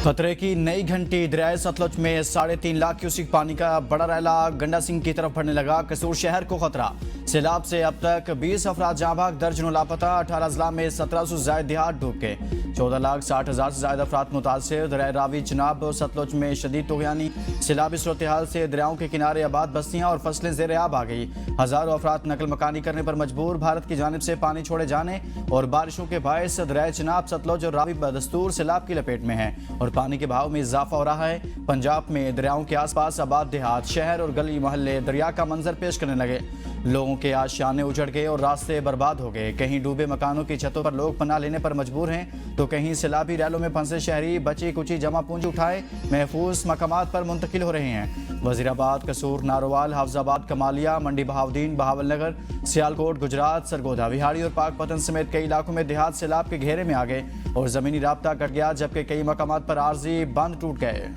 खतरे की नई घंटी। दरियाए सतलुज में 3.5 लाख क्यूसिक पानी का बड़ा रैला गंडा सिंह की तरफ बढ़ने लगा। कसूर शहर को खतरा। सैलाब से अब तक 20 अफराद जहाँ भाग, दर्जनों लापता। 18 अजला में 1700 से ज्यादा देहात डूब गए। 14,60,000 से ज्यादा अफराद मुतासिर। दरिया रावी, चिनाब और सतलुज में शदीद तुगयानी। सैलाबी सूरत हाल से दरियाओं के किनारे आबाद बस्तियां और फसलें ज़ेर आब आ गई। हजारों अफराद नकल मकानी करने पर मजबूर। भारत की जानिब से पानी छोड़े जाने और बारिशों के बायस दरिया चिनाब, सतलुज और रावी बदस्तूर सैलाब की लपेट में है और पानी के बहाव में इजाफा हो रहा है। पंजाब में दरियाओं के आसपास आबाद देहात, शहर और गली मोहल्ले दरिया का मंजर पेश करने लगे। लोगों के आशियाने उजड़ गए और रास्ते बर्बाद हो गए। कहीं डूबे मकानों की छतों पर लोग पनाह लेने पर मजबूर हैं, तो कहीं सैलाबी रैलों में फंसे शहरी बची कुची जमा पूंजी उठाए महफूज मकामात पर मुंतकिल हो रहे हैं। वजीराबाद, कसूर, नारोवाल, हाफजाबाद, कमालिया, मंडी बहाउद्दीन, बहावलनगर, सियालकोट, गुजरात, सरगोधा, विहाड़ी और पाकपतन समेत कई इलाकों में देहात सैलाब के घेरे में आ गए और जमीनी राब्ता कट गया, जबकि कई मकामात पर आर्जी बंद टूट गए।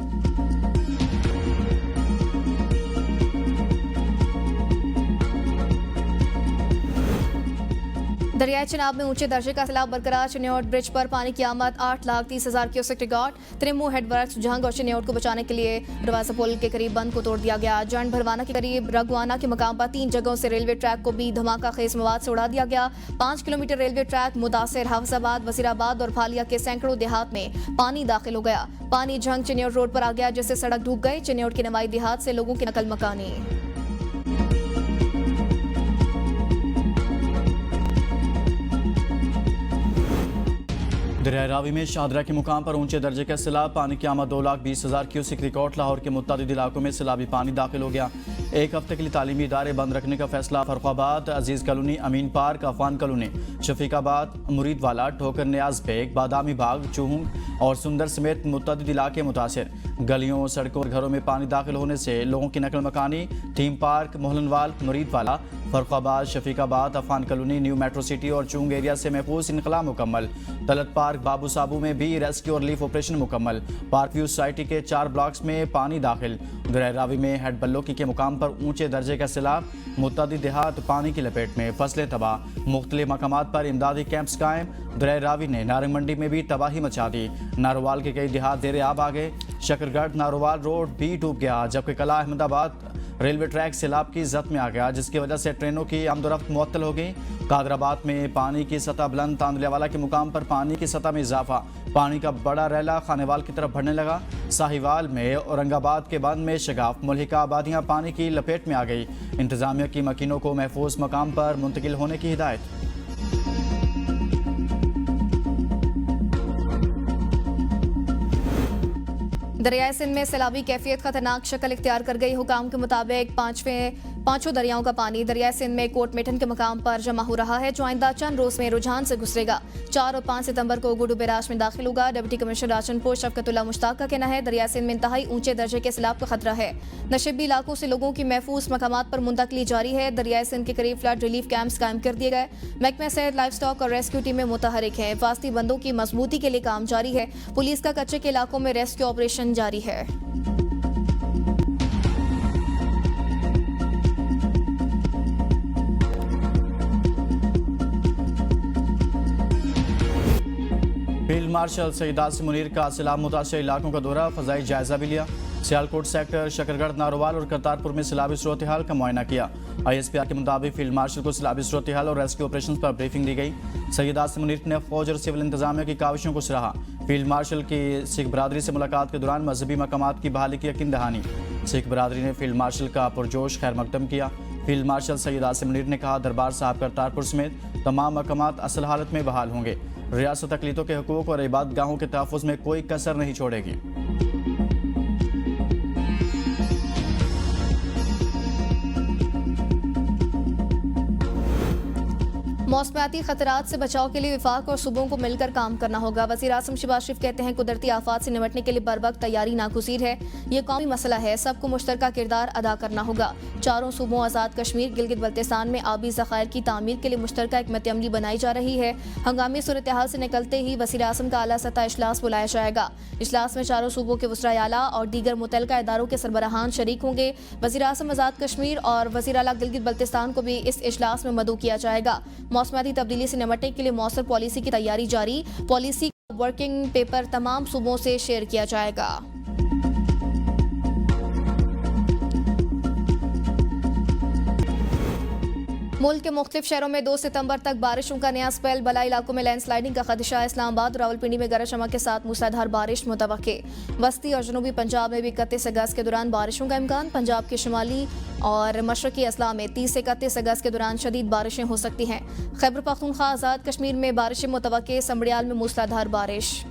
दरियाई चिनाब में ऊंचे दर्जे का सैलाब बरकरार। चिन्योट ब्रिज पर पानी की आमद 8,30,000 क्यूसेक रिकॉर्ड। त्रिमू हेडवर्क्स, जंग और चिन्योट को बचाने के लिए रवाजा पुल के करीब बंद को तोड़ दिया गया। जंड भरवाना के करीब रगवाना के मकाम पर 3 जगहों से रेलवे ट्रैक को भी धमाका खेज मवाद से उड़ा दिया गया। 5 किलोमीटर रेलवे ट्रैक मुतासिर। हाफजाबाद, वजीराबाद और फालिया के सैकड़ों देहात में पानी दाखिल हो गया। पानी जंग चिन्योट रोड पर आ गया, जिससे सड़क डूब गई। चिन्योट के नवाई देहात से लोगों की नकल मकानी। दरिया रावी में शाहदरा के मुकाम पर ऊंचे दर्जे का सैलाब। पानी की आमद 2,20,000 क्यूसिक रिकॉर्ड। लाहौर के मुत्तादिद इलाकों में सैलाबी पानी दाखिल हो गया। एक हफ्ते के लिए तालीमी इदारे बंद रखने का फैसला। फर्रुखाबाद, अजीज कॉलोनी, अमीन पार्क, अफवान कॉलोनी, शफीकाबाद, मुरीदवाला, ठोकर नियाज बेग, बादामी बाग, चूहूंग और सुंदर समेत मुत्तादिद इलाके मुतासिर। गलियों, सड़कों और घरों में पानी दाखिल होने से लोगों की नकल मकानी। Theme park, Mohlanwal, Muridwala, Farrukhabad, Shafiqabad, Afwan colony, new metro city और चूंग एरिया से महफूज इनकला मुकम्मल। तलत पार्क, बाबू साबू में भी रेस्क्यू और रिलीफ ऑपरेशन मुकम्मल। पार्क व्यू सोसाइटी के 4 ब्लॉक्स में पानी दाखिल। दरिया रावी में हेड बल्लोकी के मुकाम पर ऊंचे दर्जे का सैलाब। मुत्तादिद देहात पानी की लपेट में, फसलें तबाह। मुख्तलिफ मकामात पर इमदादी कैंप्स कायम। दरिया रावी ने नारंग मंडी में भी तबाही मचा दी। नारोवाल के कई देहात ज़ेर आब आ गए। शकरगढ़ नारोवाल रोड भी डूब गया, जबकि कला अहमदाबाद रेलवे ट्रैक सैलाब की जद में आ गया, जिसकी वजह से ट्रेनों की आमदोरफ्त मुअत्तल हो गई। कादराबाद में पानी की सतह बुलंद। तांदलियावाला के मुकाम पर पानी की सतह में इजाफा। पानी का बड़ा रैला खानेवाल की तरफ बढ़ने लगा। साहिवाल में, औरंगाबाद के बंद में शगाफ, मुल्हिका आबादियाँ पानी की लपेट में आ गई। इंतजामिया की मकीनों को महफूज मकाम पर मुंतकिल होने की हिदायत। दरियाई सिंध में सैलाबी कैफियत खतरनाक शक्ल इख्तियार कर गई। हुकाम के मुताबिक पांचों दरियाओं का पानी दरियाई सिंध में कोट मेठन के मकाम पर जमा हो रहा है, जो आइंदा चंद रोज में रुझान से गुजरेगा। 4 और 5 सितंबर को गुडू बैराज में दाखिल होगा। डिप्टी कमिश्नर राशनपुर शफकतुल्लाह मुश्ताक का कहना है, दरियाई सिंध में इंतहाई ऊंचे दर्जे के सैलाब का खतरा है। नशेबी इलाकों से लोगों की महफूज मकामात पर मुंतकली जारी है। दरियाई सिंध के करीब फ्लड रिलीफ कैंप्स कायम कर दिए गए। महकमा सेहत, लाइफ स्टॉक और रेस्क्यू टीमें मुतहरिक है। हिफाजती बंदों की मजबूती के लिए काम जारी है। पुलिस का कच्चे के इलाकों में रेस्क्यू ऑपरेशन जारी है। फील्ड मार्शल सईद आसिम मुनीर का सैलाब मुतासिर इलाकों का दौरा, फजाई जायजा भी लिया। सियालकोट सेक्टर, शकरगढ़, नारोवाल और करतारपुर में सैलाबी सूरत हाल का मुआयना किया। ISPR के मुताबिक फील्ड मार्शल को सैलाबी सूरत हाल और रेस्क्यू ऑपरेशन पर ब्रीफिंग दी गई। सईद आसिम मुनीर ने फौज और सिविल इंतजामिया की काविशों को सराहा। फील्ड मार्शल की सिख बरादरी से मुलाकात के दौरान मजहबी मकामात की बहाली की यकीन दहानी। सिख बरादरी ने फील्ड मार्शल का पुरजोश खैर मकदम किया। फील्ड मार्शल सईद आसिम मुनीर ने कहा, दरबार साहब करतारपुर समेत तमाम मकामात असल हालत में बहाल होंगे। रियासत अक़लियतों के हकूक़ और इबादत गाहों के तहफ़्फ़ुज़ में कोई कसर नहीं छोड़ेगी। मौसमियाती खतरात से बचाव के लिए विफाक और सूबों को मिलकर काम करना होगा। वज़ीर आज़म शहबाज शरीफ कहते हैं, कुदरती आफात से निपटने के लिए बरवक्त तैयारी नागुज़ीर है। ये कौमी मसला है, सबको मुश्तरका किरदार अदा करना होगा। चारों सूबों आज़ाद कश्मीर, गिलगित बल्तिस्तान में आबी ज़खायर की तामीर के लिए मुश्तरका हिकमत अमली बनाई जा रही है। हंगामी सूरत हाल से निकलते ही वज़ीर आज़म का आला सतह इजलास बुलाया जाएगा। इजलास में चारों सूबों के वज़राए आला और दीगर मुतल्लिका इदारों के सरबराहान शरीक होंगे। वज़ीर आज़म आज़ाद कश्मीर और वज़ीर आला गिलगित बल्तिस्तान को भी इस इजलास में मदऊ किया जाएगा। मौसमियाती तब्दीली से निपटने के लिए मौसर पॉलिसी की तैयारी जारी। पॉलिसी वर्किंग पेपर तमाम सूबों से शेयर किया जाएगा। मुल्क के मुख्तलिफ शहरों में 2 सितंबर तक बारिशों का नया स्पेल। बलाई इलाकों में लैंडस्लाइडिंग का खदशा। इस्लामाबाद और रावलपिंडी में गरज चमक के साथ मूसलाधार बारिश मुतवक्के। बस्ती और जनूबी पंजाब में भी 31 अगस्त के दौरान बारिशों का इम्कान। पंजाब के शुमाली और मशरकी अजला में 30 से 31 अगस्त के दौरान शदीद बारिशें हो सकती हैं। खैबर पख्तूनख्वा आज़ाद कश्मीर में बारिशें मुतवक्के। समड़ियाल में मूसलाधार बारिश।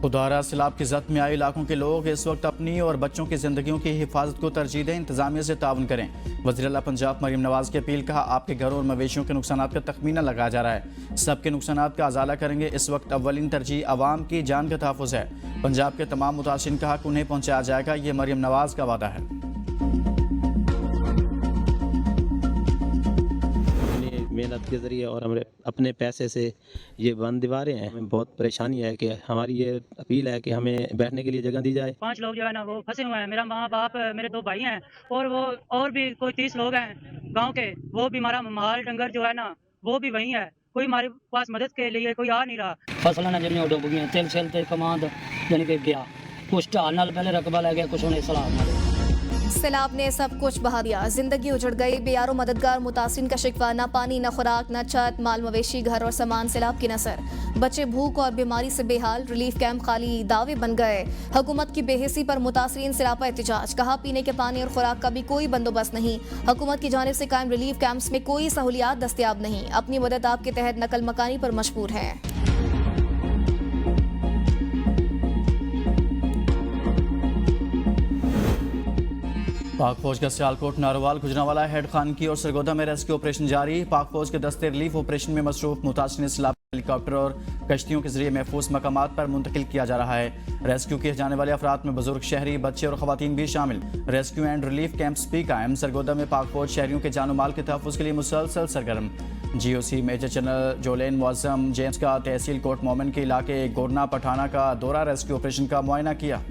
खुदारा सैलाब की जद में आए इलाकों के लोग इस वक्त अपनी और बच्चों की जिंदगियों की हिफाजत को तरजीह दें, इंतजामिया से ताउन करें। वज़ीर आला पंजाब मरीम नवाज की अपील। कहा, आपके घरों और मवेशियों के नुकसान का तखमीना लगाया जा रहा है, सबके नुकसान का अजाला करेंगे। इस वक्त अव्वलीन तरजीह आवाम की जान का तहफ़्फ़ुज़ है। पंजाब के तमाम मुतासिरीन का हक उन्हें पहुँचाया जाएगा, ये मरीम नवाज का वादा है। मेहनत के ज़रिए और हमारे अपने पैसे से ये बंद दीवारें हैं। हमें बहुत परेशानी है कि हमारी ये अपील है कि हमें बैठने के लिए जगह दी जाए। 5 लोग जो है ना वो फंसे हुए हैं। मेरा माँ बाप, मेरे 2 भाई हैं और वो और भी कोई 30 लोग हैं गांव के। वो भी हमारा माल डंगर जो है ना वो भी वहीं है। कोई हमारे पास मदद के लिए कोई आ नहीं रहा। फसलों ने डुब गई, तिल सिल ते कमांद यानी कि गया। कुछ ढाल नाल पहले रकबा ले गया, कुछ उन्हें सलाह। सैलाब ने सब कुछ बहा दिया, जिंदगी उजड़ गई। बेयारो मददगार मुतासिरीन का शिकवा। न पानी, न खुराक, न छत, माल मवेशी, घर और सामान सैलाब की नसर। बच्चे भूख और बीमारी से बेहाल। रिलीफ कैंप खाली दावे बन गए। हुकूमत की बेहिसी पर मुतासिरीन सैलाब पर एहतजाज। कहा, पीने के पानी और खुराक का भी कोई बंदोबस्त नहीं। हुकूमत की जानिब से कायम रिलीफ कैंप्स में कोई सहूलियात दस्तयाब नहीं। अपनी मदद आपके तहत नकल मकानी पर मजबूर है। पाक फौज का सियालकोट, नारोवाल, गुजरांवाला, हेड खान की और सरगोदा में रेस्क्यू ऑपरेशन जारी। पाक फौज के दस्ते रिलीफ ऑपरेशन में मसरूफ। मुतासिरीन सैलाब हेलीकॉप्टर और कश्तियों के जरिए महफूज मकामात पर मुंतकिल किया जा रहा है। रेस्क्यू किए जाने वाले अफराद में बुजुर्ग, शहरी, बच्चे और खवातीन भी शामिल। रेस्क्यू एंड रिलीफ कैंप्स भी कायम। सरगोदा में पाक फौज शहरियों के जानो माल के तहफ़्फ़ुज़ के लिए मुसलसल सरगर्म। GOC मेजर जनरल जोलेन मुअज़्ज़म जेम्स का तहसील कोट मोमिन के इलाके गोरना पठाना का दौरा, रेस्क्यू ऑपरेशन का मुआयना किया।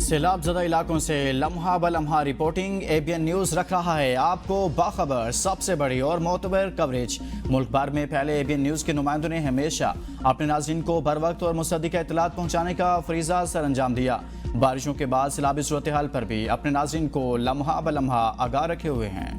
सैलाब ज़दा इलाकों से लम्हा ब लम्हा रिपोर्टिंग। ABN न्यूज़ रख रहा है आपको बाखबर, सबसे बड़ी और मोतबर कवरेज। मुल्क भर में फैले ABN न्यूज़ के नुमाइंदों ने हमेशा अपने नाज़रीन को बर वक्त और मुसद्दिक़ा इत्तलात पहुँचाने का फरीज़ा सर अंजाम दिया। बारिशों के बाद सैलाबी सूरत हाल पर भी अपने नाज़रीन को लम्हा ब लम्हा आगाह रखे हुए हैं।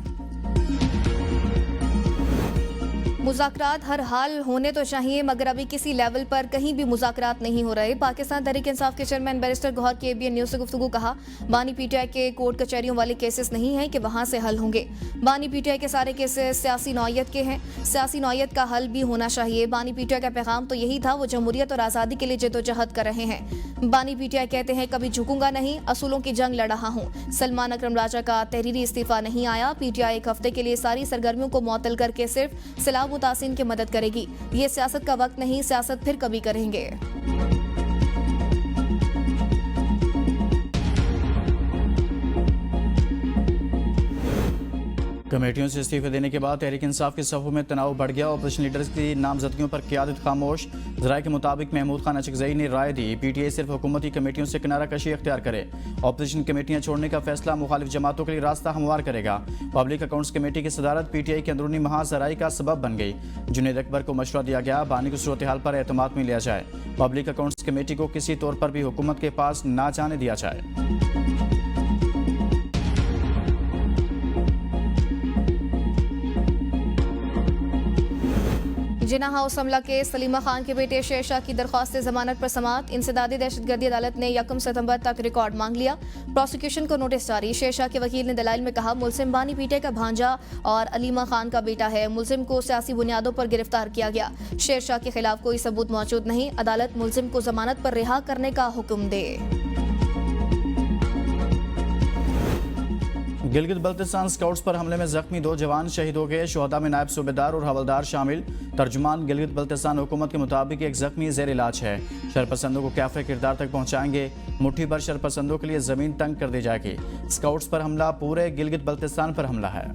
मुज़ाकरात हर हाल होने तो चाहिए, मगर अभी किसी लेवल पर कहीं भी मुज़ाकरात नहीं हो रहे। पाकिस्तान तहरीक इंसाफ के चेयरमैन बैरिस्टर गौहर की ABN न्यूज़ से गुफ्तगू। कहा, बानी PTI के कोर्ट कचहरियों वाले केसेस नहीं हैं कि वहाँ से हल होंगे। बानी PTI के सारे केसेस सियासी नौयत के हैं, सियासी नौयत का हल भी होना चाहिए। बानी PTI का पैगाम तो यही था, वो जमहूरियत और आज़ादी के लिए जद्दोजहद कर रहे हैं। बानी PTI कहते हैं, कभी झुकूंगा नहीं, असूलों की जंग लड़ रहा हूँ। सलमान अकरम राजा का तहरीरी इस्तीफा नहीं आया। PTI 1 हफ्ते के लिए सारी सरगर्मियों को मुअत्तल करके सिर्फ सैलाब मुतासिरीन की मदद करेगी। ये सियासत का वक्त नहीं, सियासत फिर कभी करेंगे। कमेटियों से इस्तीफे देने के बाद तहरीक इंसाफ के सफ़ों में तनाव बढ़ गया। ऑपोजिशन लीडर्स की नामजदगियों पर क़यादत खामोश। ज़राए के मुताबिक महमूद खान अचकज़ई ने राय दी, PTI सिर्फ हुकूमती कमेटियों से किनारा कशी अख्तियार करे। ऑपोजिशन कमेटियाँ छोड़ने का फैसला मुखालिफ जमातों के लिए रास्ता हमवार करेगा। पब्लिक अकाउंट्स कमेटी की सदारत PTI के अंदरूनी महाजराई का सबब बन गई। जुनेद अकबर को मशवरा दिया गया, बानी की सूरत हाल पर एतमाद में लिया जाए। पब्लिक अकाउंट्स कमेटी को किसी तौर पर भी हुकूमत के पास ना जाने दिया जाए। जिना हाउस हमला के सलीमा खान के बेटे शेरशाह की दरख्वास्त जमानत पर समाअत। इंसदादी दहशतगर्दी अदालत ने 1 सितंबर तक रिकॉर्ड मांग लिया। प्रोसिक्यूशन को नोटिस जारी। शेरशाह के वकील ने दलाइल में कहा, मुलजिम बानी PTI का भांजा और अलीमा खान का बेटा है। मुलजिम को सियासी बुनियादों पर गिरफ्तार किया गया। शेरशाह के खिलाफ कोई सबूत मौजूद नहीं। अदालत मुलजिम को जमानत पर रिहा करने का हुक्म दे। गिलगित बल्तिस्तान स्काउट्स पर हमले में जख्मी 2 जवान शहीद हो गए। शुहदा में नायब सूबेदार और हवलदार शामिल। तर्जुमान गिलगित बल्तिस्तान हुकूमत के मुताबिक एक जख्मी ज़ेर इलाज है। शरपसंदों को कैफे किरदार तक पहुंचाएंगे। मुट्ठी भर शरपसंदों के लिए ज़मीन तंग कर दी जाएगी। स्काउट्स पर हमला पूरे गिलगित बल्तिस्तान पर हमला है।